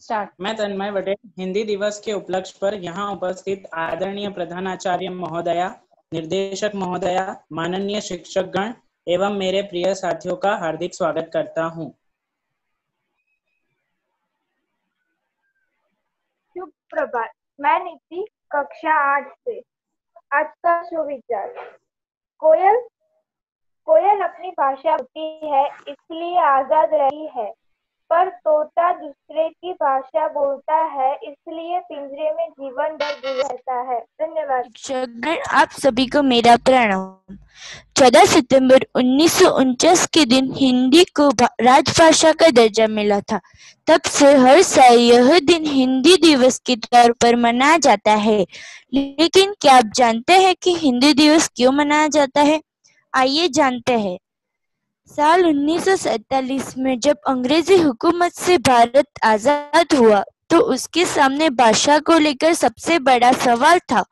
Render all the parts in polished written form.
Start. मैं तन्मय वटेल हिंदी दिवस के उपलक्ष्य पर यहाँ उपस्थित आदरणीय प्रधानाचार्य महोदया, निर्देशक महोदया, माननीय शिक्षकगण एवं मेरे प्रिय साथियों का हार्दिक स्वागत करता हूँ। शुभ प्रभात। मैं नीति, कक्षा 8 से। आज का सुविचार। कोयल अपनी भाषा बोलती है इसलिए आजाद रही है, पर तोता दूसरे की भाषा बोलता है इसलिए पिंजरे में जीवन भर रहता है। धन्यवाद। शिक्षकगण, आप सभी को मेरा प्रणाम। 14 सितंबर 1949 के दिन हिंदी को राजभाषा का दर्जा मिला था। तब से हर साल यह दिन हिंदी दिवस के तौर पर मनाया जाता है। लेकिन क्या आप जानते हैं कि हिंदी दिवस क्यों मनाया जाता है? आइए जानते हैं। साल 1947 में जब अंग्रेजी हुकूमत से भारत आजाद हुआ तो उसके सामने भाषा को लेकर सबसे बड़ा सवाल था,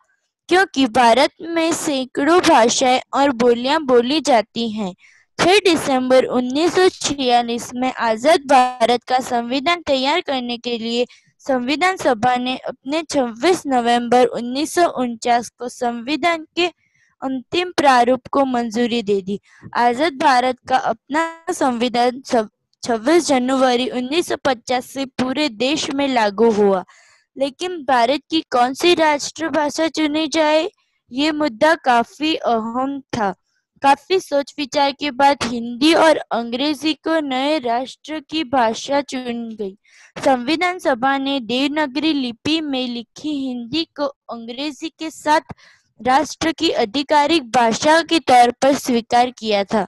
क्योंकि भारत में सैकड़ों भाषाएं और बोलियां बोली जाती हैं। 6 दिसंबर 1946 में आजाद भारत का संविधान तैयार करने के लिए संविधान सभा ने अपने 26 नवंबर 1949 को संविधान के अंतिम प्रारूप को मंजूरी दे दी। आजाद भारत का अपना संविधान 26 जनवरी 1950 से पूरे देश में लागू हुआ। लेकिन भारत की कौन सी राष्ट्रभाषा चुनी जाए, ये मुद्दा काफी अहम था। काफी सोच विचार के बाद हिंदी और अंग्रेजी को नए राष्ट्र की भाषा चुन गई। संविधान सभा ने देवनागरी लिपि में लिखी हिंदी को अंग्रेजी के साथ राष्ट्र की आधिकारिक भाषा के तौर पर स्वीकार किया था।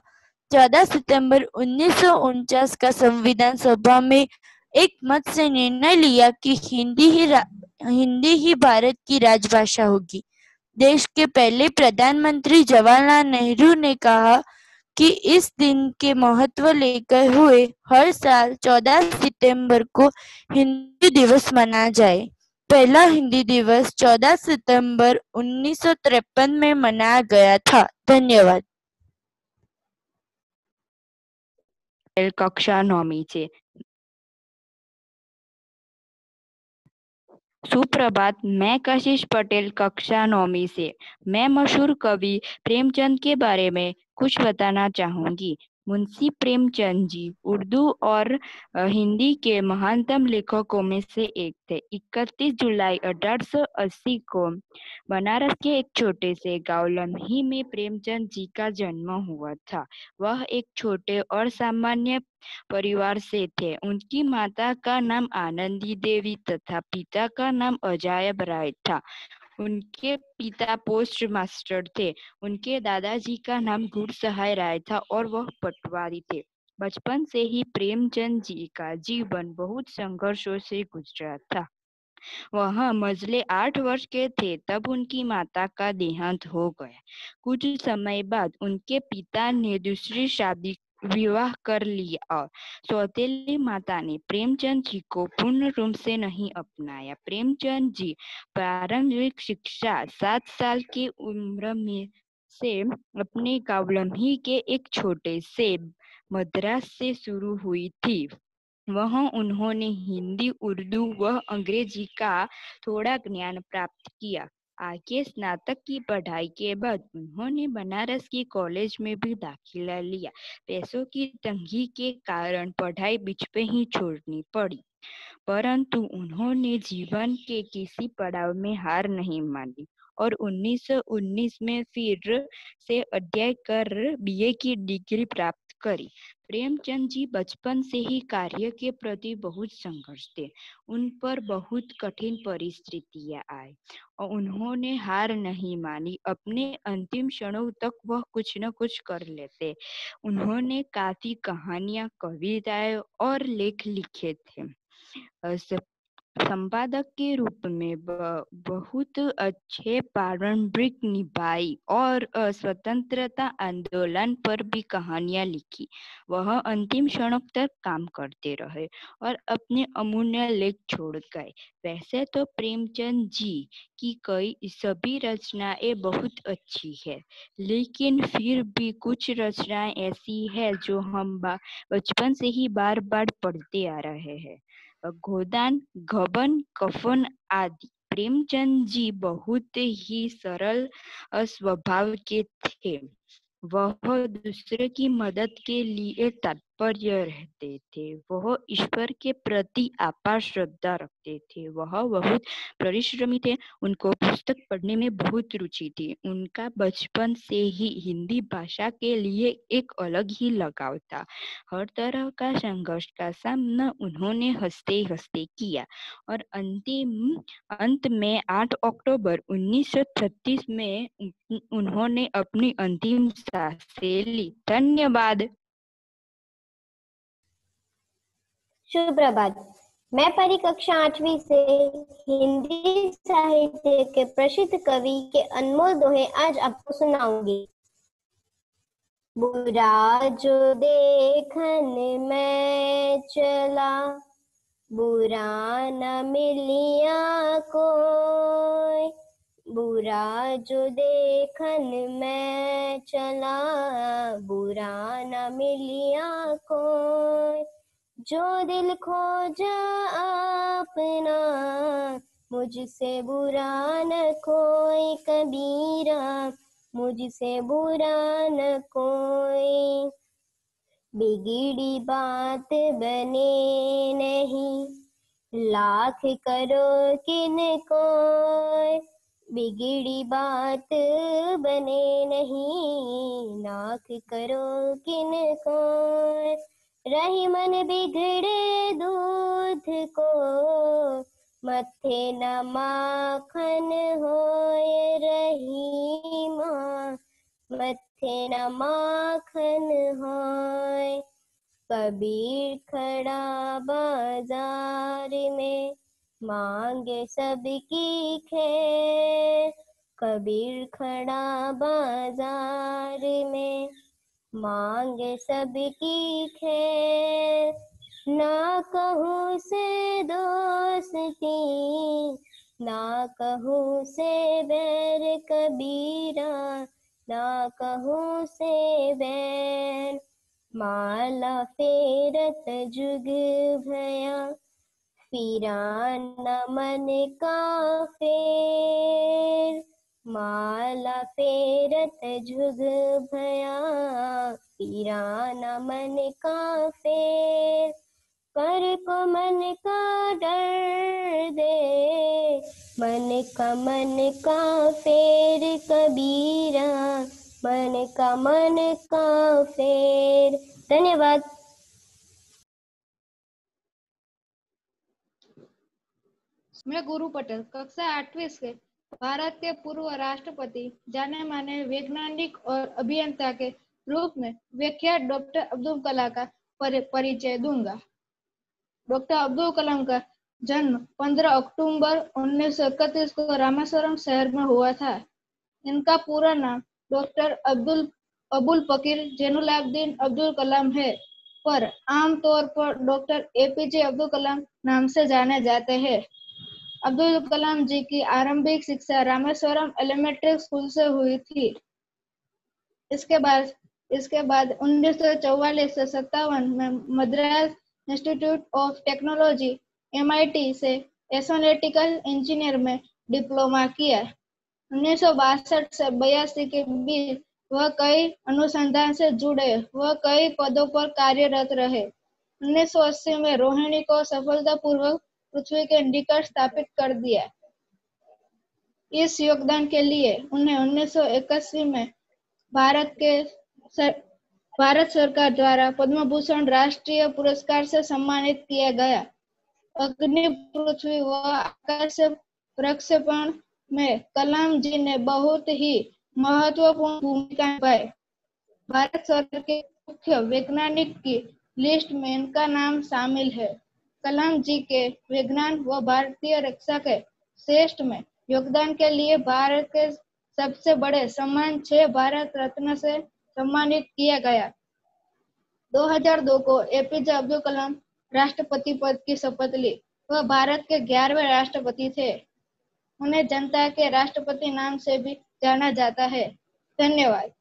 14 सितंबर 1949 का संविधान सभा में एक मत से निर्णय लिया कि हिंदी ही भारत की राजभाषा होगी। देश के पहले प्रधानमंत्री जवाहरलाल नेहरू ने कहा कि इस दिन के महत्व लेकर हुए हर साल 14 सितंबर को हिंदी दिवस मनाया जाए। पहला हिंदी दिवस 14 सितंबर 1953 में मनाया गया था। धन्यवाद। कक्षा 9 से। सुप्रभात। मैं कशिश पटेल कक्षा 9 से। मैं मशहूर कवि प्रेमचंद के बारे में कुछ बताना चाहूंगी। मुंशी प्रेमचंद जी उर्दू और हिंदी के महानतम लेखकों में से एक थे। 31 जुलाई 1880 को बनारस के एक छोटे से गांव लम्ही में प्रेमचंद जी का जन्म हुआ था। वह एक छोटे और सामान्य परिवार से थे। उनकी माता का नाम आनंदी देवी तथा पिता का नाम अजायब राय था। उनके पिता पोस्ट मास्टर थे। उनके दादाजी का नाम गुरसहाय राय था और वह पटवारी थे। बचपन से ही प्रेमचंद जी का जीवन बहुत संघर्षों से गुजरा था। वह मंझले 8 वर्ष के थे तब उनकी माता का देहांत हो गया। कुछ समय बाद उनके पिता ने दूसरी शादी विवाह कर लिया और सौतेली माता ने प्रेमचंद जी को पूर्ण रूप से नहीं अपनाया। प्रेमचंद जी प्रारंभिक शिक्षा 7 साल की उम्र में से अपने गांव लम्ही के एक छोटे से मद्रास से शुरू हुई थी। वहाँ उन्होंने हिंदी, उर्दू व अंग्रेजी का थोड़ा ज्ञान प्राप्त किया। आगे स्नातक की पढ़ाई के बाद उन्होंने बनारस की कॉलेज में भी दाखिला लिया। पैसों की तंगी के कारण पढ़ाई बीच पे ही छोड़नी पड़ी, परंतु उन्होंने जीवन के किसी पड़ाव में हार नहीं मानी और 1919 में फिर से अध्ययन कर बीए की डिग्री प्राप्त करी। प्रेमचंद जी बचपन से ही कार्य के प्रति बहुत संघर्ष थे। उन पर बहुत कठिन परिस्थितियां आई और उन्होंने हार नहीं मानी। अपने अंतिम क्षणों तक वह कुछ न कुछ कर लेते। उन्होंने काफी कहानियां, कविताएं और लेख लिखे थे। संपादक के रूप में बहुत अच्छे प्रारंभिक निभाई और स्वतंत्रता आंदोलन पर भी कहानियां लिखी। वह अंतिम क्षणों तक काम करते रहे और अपने अमूल्य लेख छोड़ गए। वैसे तो प्रेमचंद जी की कई सभी रचनाएं बहुत अच्छी है, लेकिन फिर भी कुछ रचनाएं ऐसी है जो हम बचपन से ही बार बार पढ़ते आ रहे हैं। गोदान, गबन, कफन आदि। प्रेमचंद जी बहुत ही सरल स्वभाव के थे। वह दूसरे की मदद के लिए तत्पर रहते थे। वह ईश्वर के प्रति अपार श्रद्धा रखते थे। वह बहुत परिश्रमी थे। उनको पुस्तक पढ़ने में बहुत रुचि थी। उनका बचपन से ही हिंदी भाषा के लिए एक अलग ही लगाव था। हर तरह का संघर्ष का सामना उन्होंने हंसते हंसते किया और अंत में 8 अक्टूबर 1936 में उन्होंने अपनी अंतिम सांसें ली। धन्यवाद। शुभ प्रभात। मैं परिकक्षा 8वीं से हिंदी साहित्य के प्रसिद्ध कवि के अनमोल दोहे आज आपको सुनाऊंगी। बुरा जो देखन मैं चला, बुरा न मिलिया कोई। बुरा जो देखन मैं चला, बुरा न मिलिया कोई। जो दिल खोजा अपना, मुझसे बुरा न कोई कबीरा, मुझसे बुरा न कोई। बिगड़ी बात बने नहीं, लाख करो किन कोई। बिगड़ी बात बने नहीं, लाख करो किन कोई। रही मन बिगड़े दूध को, मत्थे न माखन होए। रही माँ मत्थे न माखन होए। कबीर खड़ा बाजार में, मांगे सबकी खैर। कबीर खड़ा बाजार में, मांगे सबकी खैर। ना कहूँ से दोस्ती, ना कहूँ से बैर कबीरा, ना कहूँ से बैर। माला फेरत जुग भया, फिरा न मन का फेर। माला फेरत जुग भया, फिरा न मन का फेर। पर को मन का डर दे, मन का फेर कबीरा, मन का फेर। धन्यवाद। मैं गुरु पटेल कक्षा 8वीं से भारत के पूर्व राष्ट्रपति जाने माने वैज्ञानिक और अभियंता के रूप में विख्यात डॉक्टर अब्दुल कलाम का परिचय दूंगा। डॉक्टर अब्दुल कलाम का जन्म 15 अक्टूबर 1931 को रामेश्वरम शहर में हुआ था। इनका पूरा नाम डॉक्टर अबुल फकीर जैनुलाब्दीन अब्दुल कलाम है, पर आमतौर पर डॉक्टर एपीजे अब्दुल कलाम नाम से जाने जाते हैं। अब्दुल कलाम जी की आरंभिक शिक्षा रामेश्वरम एलिमेंट्री स्कूल से हुई थी। इसके बाद 1944 से 57 में Madras institute of technology MIT से एरोनॉटिकल इंजीनियर में डिप्लोमा किया। 1962 से 82 के बीच वह कई अनुसंधान से जुड़े वह कई पदों पर कार्यरत रहे। 1980 में रोहिणी को सफलतापूर्वक पृथ्वी के निकट स्थापित कर दिया। इस योगदान के लिए उन्हें 1981 में भारत सरकार द्वारा पद्म भूषण राष्ट्रीय पुरस्कार से सम्मानित किया गया। अग्नि, पृथ्वी व आकाश प्रक्षेपण में कलाम जी ने बहुत ही महत्वपूर्ण भूमिका निभाई। भारत सरकार के मुख्य वैज्ञानिक की लिस्ट में इनका नाम शामिल है। कलाम जी के विज्ञान व भारतीय रक्षा के श्रेष्ठ में योगदान के लिए भारत के सबसे बड़े सम्मान 6 भारत रत्न से सम्मानित किया गया। 2002 को एपीजे अब्दुल कलाम राष्ट्रपति पद की शपथ ली। वह भारत के 11वें राष्ट्रपति थे। उन्हें जनता के राष्ट्रपति नाम से भी जाना जाता है। धन्यवाद।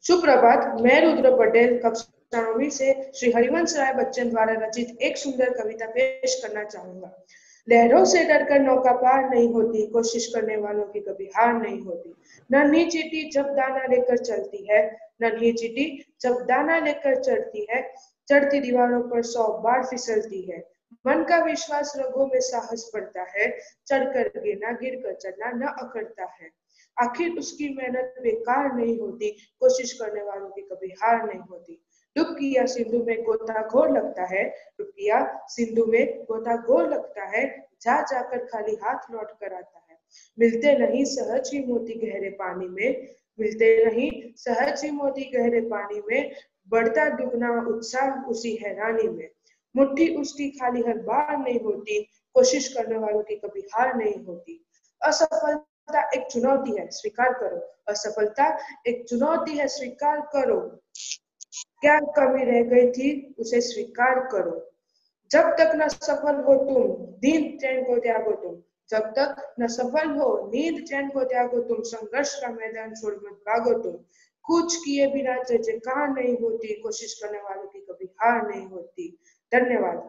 सुप्रभात। मैं रुद्र पटेल कक्षा 9वीं से श्री हरिवंश राय बच्चन द्वारा रचित एक सुंदर कविता पेश करना चाहूंगा। लहरों से डरकर नौका पार नहीं होती, कोशिश करने वालों की कभी हार नहीं होती। नन्ही चींटी जब दाना लेकर चलती है, नन्ही चींटी जब दाना लेकर चलती है, चढ़ती दीवारों पर 100 बार फिसलती है। मन का विश्वास रगों में साहस बढ़ता है, चढ़कर गिरना गिरकर चढ़ना न अकड़ता है। आखिर उसकी मेहनत बेकार नहीं होती, कोशिश करने वालों की कभी हार नहीं होती। डुबकिया सिंधु में गोताखोर लगता है, डुबकिया सिंधु में गोताखोर लगता है, जा जाकर खाली हाथ लौट कर आता है। मिलते नहीं सहज ही मोती गहरे पानी में, मिलते नहीं सहज ही मोती गहरे पानी में, बढ़ता दुगना उत्साह उसी हैरानी में। मुट्ठी उसकी खाली हर बार नहीं होती, कोशिश करने वालों की कभी हार नहीं होती। असफलता एक चुनौती है, स्वीकार करो। असफलता एक चुनौती है, स्वीकार करो। क्या कमी रह गई थी, उसे स्वीकार करो। जब तक न सफल हो तुम, नींद चैन को त्यागो तुम। जब तक न सफल हो, नींद चैन को त्यागो तुम। संघर्ष का मैदान छोड़ मत भागो तुम। कुछ किए बिना जय जयकार नहीं होती, कोशिश करने वालों की कभी हार नहीं होती। धन्यवाद।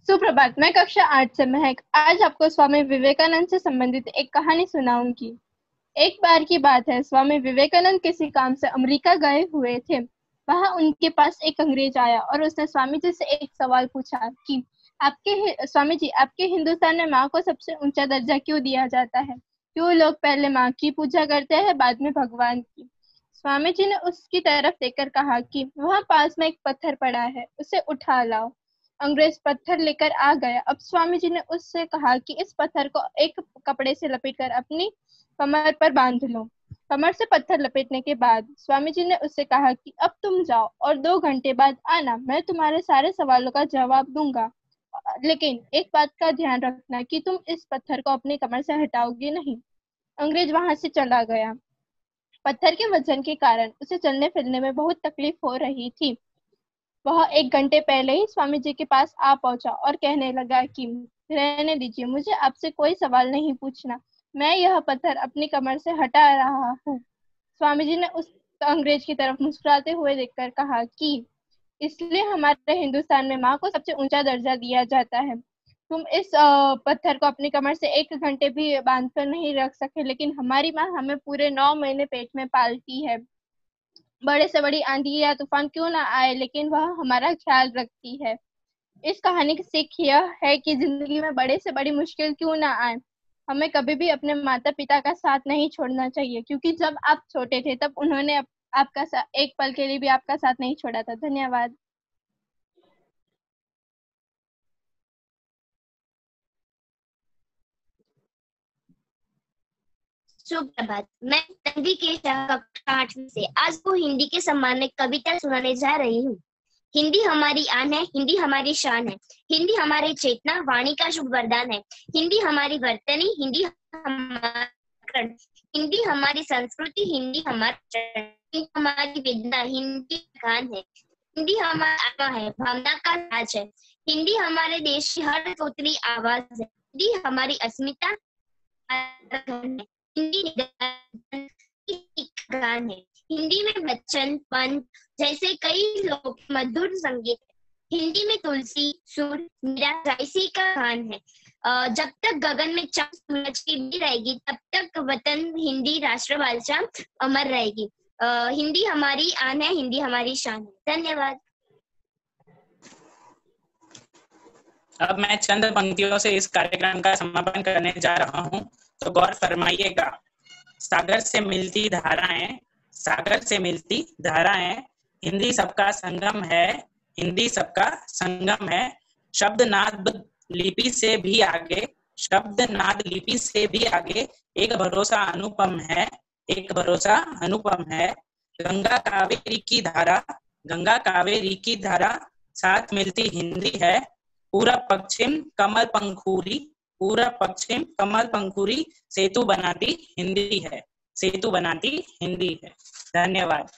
सुप्रभात। मैं कक्षा 8 से महक आज आपको स्वामी विवेकानंद से संबंधित एक कहानी सुनाऊंगी। एक बार की बात है, स्वामी विवेकानंद किसी काम से अमेरिका गए हुए थे। वहां उनके पास एक अंग्रेज आया और उसने स्वामी जी से एक सवाल पूछा कि स्वामी जी, आपके हिंदुस्तान में माँ को सबसे ऊंचा दर्जा क्यों दिया जाता है? क्यों लोग पहले माँ की पूजा करते हैं, बाद में भगवान की? स्वामी जी ने उसकी तरफ देखकर कहा कि वहां पास में एक पत्थर पड़ा है, उसे उठा लाओ। अंग्रेज पत्थर लेकर आ गया। अब स्वामी जी ने उससे कहा कि इस पत्थर को एक कपड़े से लपेटकर अपनी कमर पर बांध लो। कमर से पत्थर लपेटने के बाद स्वामी जी ने उससे कहा कि अब तुम जाओ और 2 घंटे बाद आना, मैं तुम्हारे सारे सवालों का जवाब दूंगा, लेकिन एक बात का ध्यान रखना कि तुम इस पत्थर को अपनी कमर से हटाओगे नहीं। अंग्रेज वहां से चला गया। पत्थर के वजन के कारण उसे चलने फिरने में बहुत तकलीफ हो रही थी। वह 1 घंटे पहले ही स्वामी जी के पास आ पहुंचा और कहने लगा कि रहने दीजिए, मुझे आपसे कोई सवाल नहीं पूछना, मैं यह पत्थर अपनी कमर से हटा रहा हूँ। स्वामी जी ने उस अंग्रेज की तरफ मुस्कुराते हुए देखकर कहा कि इसलिए हमारे हिंदुस्तान में माँ को सबसे ऊंचा दर्जा दिया जाता है। तुम इस पत्थर को अपनी कमर से 1 घंटे भी बांध कर नहीं रख सके, लेकिन हमारी माँ हमें पूरे 9 महीने पेट में पालती है। बड़े से बड़ी आंधी या तूफान क्यों ना आए, लेकिन वह हमारा ख्याल रखती है। इस कहानी की सीख यह है कि जिंदगी में बड़े से बड़ी मुश्किल क्यों ना आए, हमें कभी भी अपने माता पिता का साथ नहीं छोड़ना चाहिए, क्योंकि जब आप छोटे थे तब उन्होंने आपका एक पल के लिए भी आपका साथ नहीं छोड़ा था। धन्यवाद। सुप्रभात। मैं तन्वी के कक्षा 8वीं से आज को हिंदी के सम्मान में कविता सुनाने जा रही हूँ। हिंदी हमारी आन है, हिंदी हमारी शान है, हिंदी हमारी चेतना, वाणी का शुभ वरदान है। हिंदी हमारी वर्तनी, हिंदी हिंदी हमारी संस्कृति, हिंदी हमारी वेदना, हिंदी गान है। हिंदी हमारा आत्मा है, भावना का राज है। हिंदी हमारे देश की हर तोतली आवाज है। हिंदी हमारी अस्मिता है। हिंदी गान है। हिंदी में बच्चन, पंत जैसे कई लोग मधुर संगीत है। हिंदी में तुलसी, सुर, मीरा, रायसी का गान है। जब तक गगन में चांद सूरज की भी रहेगी, तब तक वतन हिंदी राष्ट्रभाषा अमर रहेगी। हिंदी हमारी आन है, हिंदी हमारी शान है। धन्यवाद। अब मैं चंद पंक्तियों से इस कार्यक्रम का समापन करने जा रहा हूँ, तो गौर फरमाइएगा। सागर से मिलती धाराएं, सागर से मिलती धाराएं, हिंदी सबका संगम है, हिंदी सबका संगम है। शब्द नाद लिपि से भी आगे, शब्द नाद लिपि से भी आगे, एक भरोसा अनुपम है, एक भरोसा अनुपम है। गंगा कावेरी की धारा साथ मिलती हिंदी है। पूरब पश्चिम कमल पंखुरी सेतु बनाती हिंदी है। धन्यवाद।